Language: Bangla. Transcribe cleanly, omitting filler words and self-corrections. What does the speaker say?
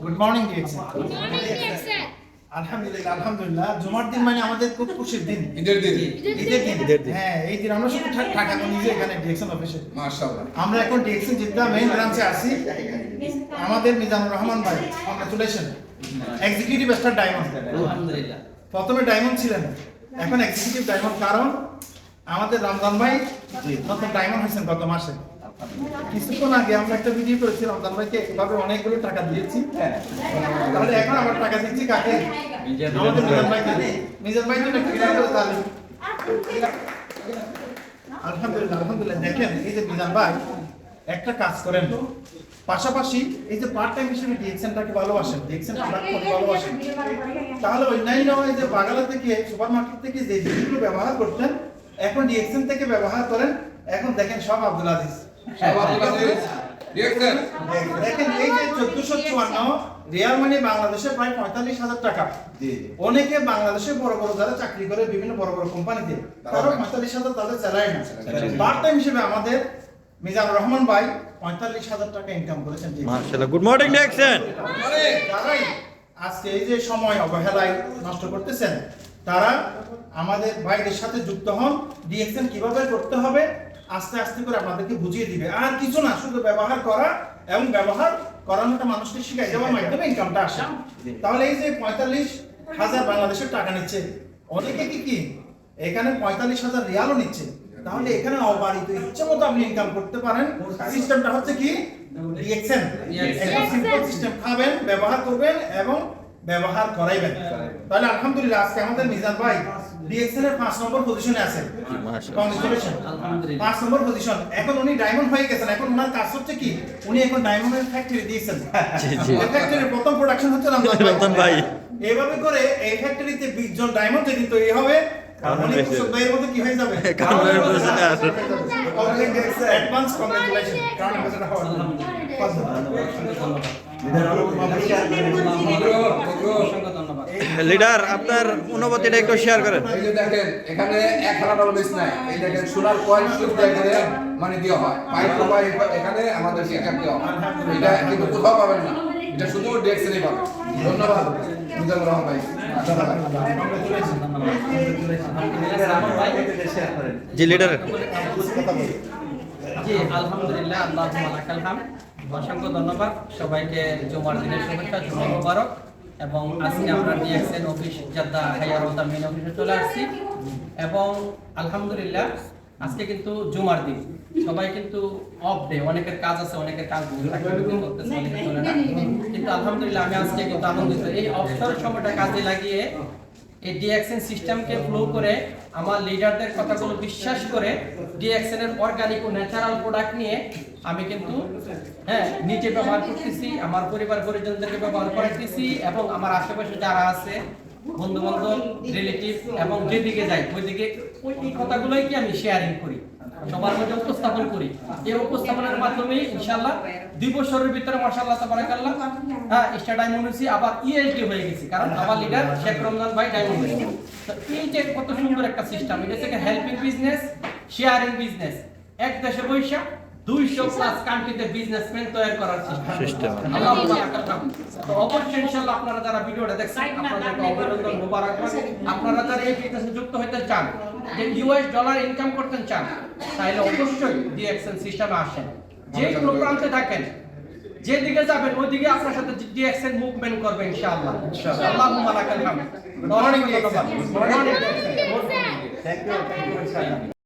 Good morning DXN. আলহামদুলিল্লাহ আলহামদুলিল্লাহ, জুমার দিন মানে আমাদের খুব খুশির দিন, ঈদের দিন। হ্যাঁ, এই দিন আমরা শুধু টাকা নিজে এখানে ডিএক্সএন অফিসে মাশাআল্লাহ। আমরা এখন ডিএক্সএন জিদ্দা মেইন ব্রাঞ্চে আছি। আমাদের মিজানুর রহমান ভাই, কংগ্রাচুলেশন, এক্সিকিউটিভ স্টার ডায়মন্ড। আলহামদুলিল্লাহ, প্রথমে ডায়মন্ড ছিলেন, এখন এক্সিকিউটিভ ডায়মন্ড। কারণ আমাদের রমজান ভাই নতুন ডায়মন্ড হয়েছেন গত মাসে। কিছুক্ষণ আগে আমরা একটা ভিডিও করেছি, রমজান ভাইকে এভাবে অনেকগুলো টাকা দিয়েছি। তাহলে এখন আবার টাকা দিচ্ছি কাকে? আমাদের মিজান ভাইকে। মিজান ভাই তো একটা ভিডিও করে তাহলে আলহামদুলিল্লাহ আলহামদুলিল্লাহ। দেখেন এই যে মিজান ভাই একটা কাজ করেন, পাশাপাশি এই যে পার্ট টাইম হিসেবে ডিএক্সএনটাকে ভালোবাসেন, ডিএক্সএন প্রোডাক্ট ভালোবাসেন, তাহলে অন্যান্য ওই যে বাগালা থেকে সুপার মার্কেট থেকে যে জিনিসগুলো ব্যবহার করতেন এখন ডিএক্সএন থেকে ব্যবহার করেন। এখন দেখেন সব আব্দুল আজিজ, দেখেন এই যে 1454 রিয়াল মানি বাংলাদেশে প্রায় 45,000 টাকা। অনেকে বাংলাদেশে বড় বড় যারা চাকরি করে বিভিন্ন বড় বড় কোম্পানিতে, তারা 45,000 তাদের স্যালারি না। পার্ট টাইম হিসেবে আমাদের মিজানুর রহমান ভাই 45,000 টাকা ইনকাম করেছেন। মাশাআল্লাহ, গুড মর্নিং ডিএক্সএন। যারাই আজকে এই যে সময় অবহেলায় নষ্ট করতেছেন, তারা আমাদের ভাইদের সাথে যুক্ত হন। ডিএক্সএন কিভাবে করতে হবে আস্তে আস্তে করে আপনাদেরকে বুঝিয়ে দিবে। আর কিছু না, শুধু ব্যবহার করা এবং ব্যবহার করানোটা মানুষকে শিখাই দেওয়ার মাধ্যমে ইনকামটা আসে। তাহলে এই যে 45,000 বাংলাদেশের টাকা নিচ্ছে, অনেকে কি এখানে 45,000 রিয়ালও নিচ্ছে। তাহলে এখানে অবারিত ইচ্ছে মতো আপনি ইনকাম করতে পারেন। সিস্টেমটা হচ্ছে কি ডিএক্সএন, একটা সিম্পল সিস্টেম। খাবেন, ব্যবহার করবেন এবং ব্যবহার করাইবেন। তাহলে আলহামদুলিল্লাহ আজকে আমাদের মিজান ভাই ডিএক্সএন এর 5 নম্বর পজিশনে আছেন। কংগ্রাচুলেশন, 5 নম্বর পজিশন। এখন উনি ডায়মন্ড হয়ে গেছেন। এখন ওনার কাজ হচ্ছে কি, উনি এখন ডায়মন্ডের ফ্যাক্টরি দিয়েছেন। এই ফ্যাক্টরির প্রথম প্রোডাকশন হচ্ছে রমজান ভাই। এইভাবে করে এই ফ্যাক্টরিতে 20 জন ডায়মন্ড যদি তৈরি হবে, উনি কুসুম ভাইয়ের মতো কি হয়ে যাবে? কারণের পজিশনে আছে। অ্যাডভান্স কংগ্রাচুলেশন, কারণের পজিশনে হওয়ার জন্য। লিডার, আপনার অনুভূতিটা একটু শেয়ার করেন। এই যে দেখেন এখানে 1,000 মিস নাই। এই দেখেন সোনার কয়েন শুদ্ধ এখানে মানে দেওয়া হয়, পাইপ পাই এখানে আমাদের শিক্ষা দেওয়া হয়। এটা কিন্তু কোথাও পাবেন না, এটা শুধু ডিএক্সএনই পাবেন। ধন্যবাদ মিজানুর রহমান ভাই। জি লিডার। জি আলহামদুলিল্লাহ, আল্লাহুম্মা লাকাল হামদ। অসংখ্য ধন্যবাদ সবাইকে, জুমার দিনের শুভেচ্ছা, জুমা মুবারক। এবং আজকে আমরা ডিএক্সএন অফিস জাদ্দা হাইয়ার রোড মেইন অফিসে চলে আসছি। এবং আলহামদুলিল্লাহ আজকে কিন্তু জুমার দিন, সবাই কিন্তু অফ ডে, অনেকের কাজ আছে, অনেকের কাজ করতেছে, অনেকে চলে না। কিন্তু আলহামদুলিল্লাহ আমি আজকে কিন্তু আনন্দিত, এই অবসর সময়টা কাজে লাগিয়ে এই ডিএক্সএন সিস্টেমকে ফ্লো করে আমার লিডারদের কথাগুলো বিশ্বাস করে ডিএক্সএন এর অর্গানিক ও ন্যাচারাল প্রোডাক্ট নিয়ে আমি কিন্তু নিজে ব্যবহার করতেছি, আমার পরিবার পরিজনদেরকে ব্যবহার করতেছি, এবং আমার আশেপাশে যারা আছে বন্ধু বান্ধব, রিলেটিভ, এবং যেদিকে যাই ওইদিকে ওই কথাগুলোই কি আমি শেয়ারিং করি, সবার মধ্যে উপস্থাপন করি। এই উপস্থাপনের মাধ্যমে ইনশাআল্লাহ 2 বছরের ভিতরে মাশাআল্লাহ তাবারাকাল্লাহ স্টার ডায়মন্ড হয়েছি, আবার ইএসডি হয়ে গেছি। কারণ আমার লিডার শেখ রমজান ভাই ডায়মন্ড হয়েছে। তো এই যে কত সুন্দর একটা সিস্টেম, এটা থেকে হেল্পিং বিজনেস, শেয়ারিং বিজনেস, এক দেশে বৈশা 200+ কান্ট্রিতে বিজনেসম্যান তৈরি করার সিস্টেম। তো অবশ্যই ইনশাআল্লাহ আপনারা যারা ভিডিওটা দেখছেন আপনাদেরকে অভিনন্দন, মোবারকবাদ। আপনারা যারা এই বিজনেসে যুক্ত হতে চান, যে ইউএস ডলার ইনকাম করতে চান, তাহলে অবশ্যই ডিএক্সএন সিস্টেমে আসেন। যে কোনো প্রান্তে থাকেন, যেদিকে যাবেন ওইদিকে আপনার সাথে ডিএক্সএন মুভমেন্ট করবে ইনশাআল্লাহ। আল্লাহুম্মা লাকাল হামদ। Morning DXN. Morning. Thank you.